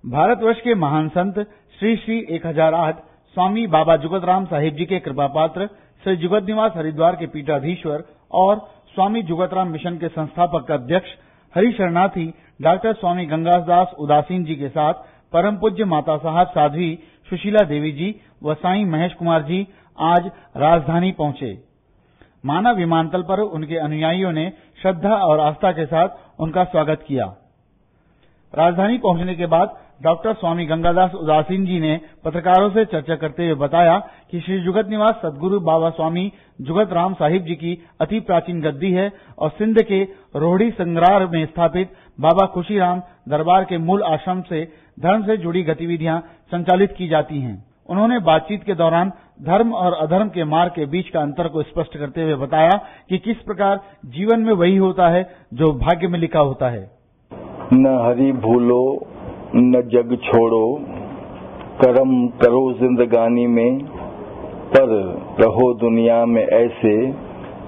भारतवर्ष के महान संत श्री श्री 1008 स्वामी बाबा जुगतराम साहिब जी के कृपा पात्र श्री जुगत निवास हरिद्वार के पीठाधीश्वर और स्वामी जुगतराम मिशन के संस्थापक अध्यक्ष हरि शरणार्थी डॉक्टर स्वामी गंगादास उदासीन जी के साथ परम पूज्य माता साहब साध्वी सुशीला देवी जी व साईं महेश कुमार जी आज राजधानी पहुंचे। माना विमानतल पर उनके अनुयायियों ने श्रद्धा और आस्था के साथ उनका स्वागत किया। राजधानी पहुंचने के बाद डॉक्टर स्वामी गंगादास उदासीन जी ने पत्रकारों से चर्चा करते हुए बताया कि श्री जुगत निवास सदगुरु बाबा स्वामी जुगत राम साहिब जी की अति प्राचीन गद्दी है और सिंध के रोहड़ी संग्रार में स्थापित बाबा खुशीराम दरबार के मूल आश्रम से धर्म से जुड़ी गतिविधियां संचालित की जाती हैं। उन्होंने बातचीत के दौरान धर्म और अधर्म के मार्ग के बीच का अंतर को स्पष्ट करते हुए बताया कि किस प्रकार जीवन में वही होता है जो भाग्य में लिखा होता है। न हरि भूलो न जग छोड़ो, कर्म करो जिंदगानी में, पर रहो दुनिया में ऐसे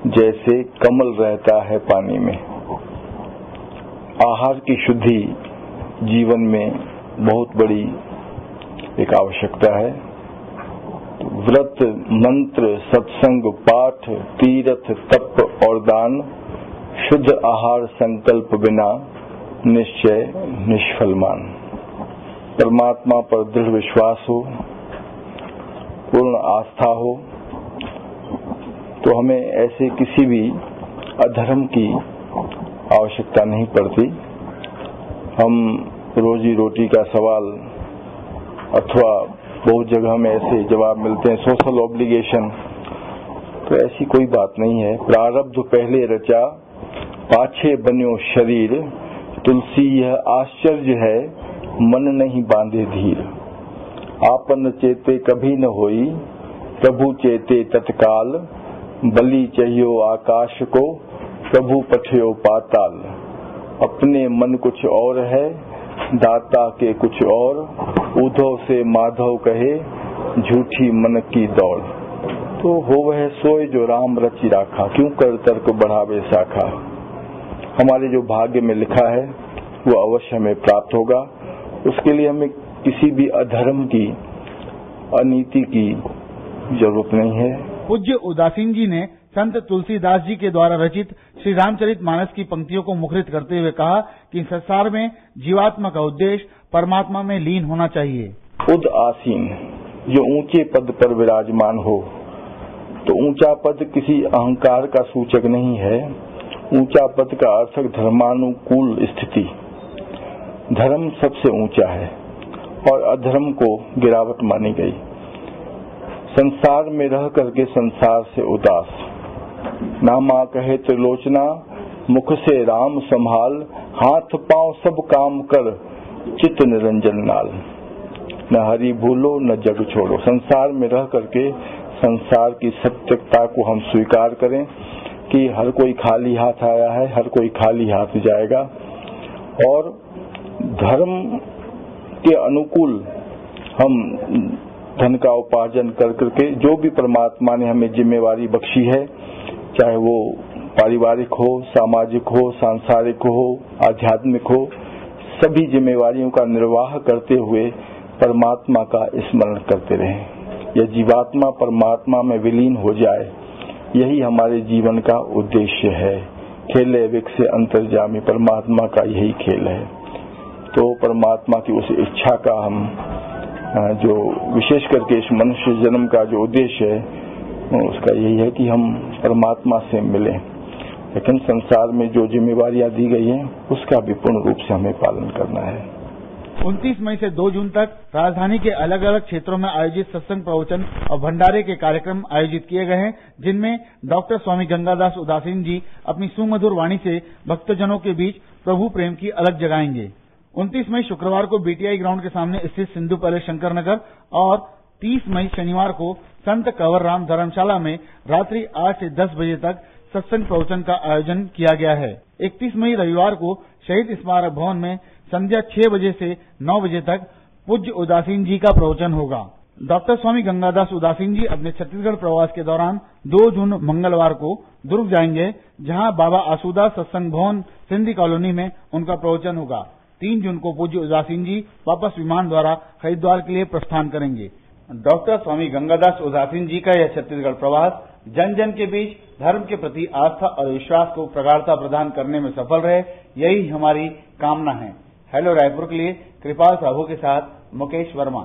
जैसे कमल रहता है पानी में। आहार की शुद्धि जीवन में बहुत बड़ी एक आवश्यकता है। व्रत, मंत्र, सत्संग, पाठ, तीर्थ, तप और दान, शुद्ध आहार संकल्प बिना निश्चय निष्फल मान। परमात्मा पर दृढ़ विश्वास हो, पूर्ण आस्था हो, तो हमें ऐसे किसी भी अधर्म की आवश्यकता नहीं पड़ती। हम रोजी रोटी का सवाल अथवा बहुत जगह में ऐसे जवाब मिलते हैं, सोशल ऑब्लिगेशन, तो ऐसी कोई बात नहीं है। प्रारब्ध पहले रचा, पाछे बन्यो शरीर, तुलसी यह आश्चर्य है, मन नहीं बांधे धीर। आपन चेते कभी न होई, प्रभु चेते तत्काल, बलि चाहियो आकाश को, प्रभु पठयो पाताल। अपने मन कुछ और है, दाता के कुछ और, उद्धव से माधव कहे, झूठी मन की दौड़। तो हो वह सोए जो राम रचि राखा, क्यों कर तर्क बढ़ावे शाखा। हमारे जो भाग्य में लिखा है वो अवश्य हमें प्राप्त होगा। उसके लिए हमें किसी भी अधर्म की, अनीति की जरूरत नहीं है। पूज्य उदासीन जी ने संत तुलसीदास जी के द्वारा रचित श्री रामचरित मानस की पंक्तियों को मुखरित करते हुए कहा कि संसार में जीवात्मा का उद्देश्य परमात्मा में लीन होना चाहिए। उदासीन जो ऊंचे पद पर विराजमान हो, तो ऊंचा पद किसी अहंकार का सूचक नहीं है। ऊंचा पद का अर्थ धर्मानुकूल स्थिति। धर्म सबसे ऊंचा है और अधर्म को गिरावट मानी गई। संसार में रह करके संसार से उदास, नामा कहे त्रिलोचना, मुख से राम संभाल, हाथ पांव सब काम कर, चित्त निरंजन नाल। न हरि भूलो न जग छोड़ो। संसार में रह करके संसार की सत्यता को हम स्वीकार करें कि हर कोई खाली हाथ आया है, हर कोई खाली हाथ जाएगा, और धर्म के अनुकूल हम धन का उपार्जन कर करके जो भी परमात्मा ने हमें जिम्मेवारी बख्शी है, चाहे वो पारिवारिक हो, सामाजिक हो, सांसारिक हो, आध्यात्मिक हो, सभी जिम्मेवारियों का निर्वाह करते हुए परमात्मा का स्मरण करते रहें। यह जीवात्मा परमात्मा में विलीन हो जाए, यही हमारे जीवन का उद्देश्य है। खेले विकसे अंतर्जामी, परमात्मा का यही खेल है। तो परमात्मा की उस इच्छा का हम जो विशेष करके इस मनुष्य जन्म का जो उद्देश्य है उसका यही है कि हम परमात्मा से मिलें। लेकिन संसार में जो जिम्मेवारियां दी गई हैं उसका भी पूर्ण रूप से हमें पालन करना है। 29 मई से 2 जून तक राजधानी के अलग अलग क्षेत्रों में आयोजित सत्संग, प्रवचन और भंडारे के कार्यक्रम आयोजित किए गए हैं, जिनमें डॉक्टर स्वामी गंगादास उदासीन जी अपनी सुमधुर वाणी से भक्तजनों के बीच प्रभु प्रेम की अलख जगाएंगे। 29 मई शुक्रवार को बीटीआई ग्राउंड के सामने स्थित सिंधु पैलेस शंकर नगर और 30 मई शनिवार को संत कंवर राम धर्मशाला में रात्रि 8 से 10 बजे तक सत्संग प्रवचन का आयोजन किया गया है। 31 मई रविवार को शहीद स्मारक भवन में संध्या 6 बजे से 9 बजे तक पूज्य उदासीन जी का प्रवचन होगा। डॉक्टर स्वामी गंगादास उदासीन जी अपने छत्तीसगढ़ प्रवास के दौरान 2 जून मंगलवार को दुर्ग जाएंगे, जहां बाबा आसूदास सत्संग भवन सिंधी कॉलोनी में उनका प्रवचन होगा। 3 जून को पूज्य उदासीन जी वापस विमान द्वारा हरिद्वार के लिए प्रस्थान करेंगे। डॉक्टर स्वामी गंगादास उदासीन जी का यह छत्तीसगढ़ प्रवास जन जन के बीच धर्म के प्रति आस्था और विश्वास को प्रगाढ़ता प्रदान करने में सफल रहे, यही हमारी कामना है। हेलो रायपुर के लिए कृपाल साहू के साथ मुकेश वर्मा।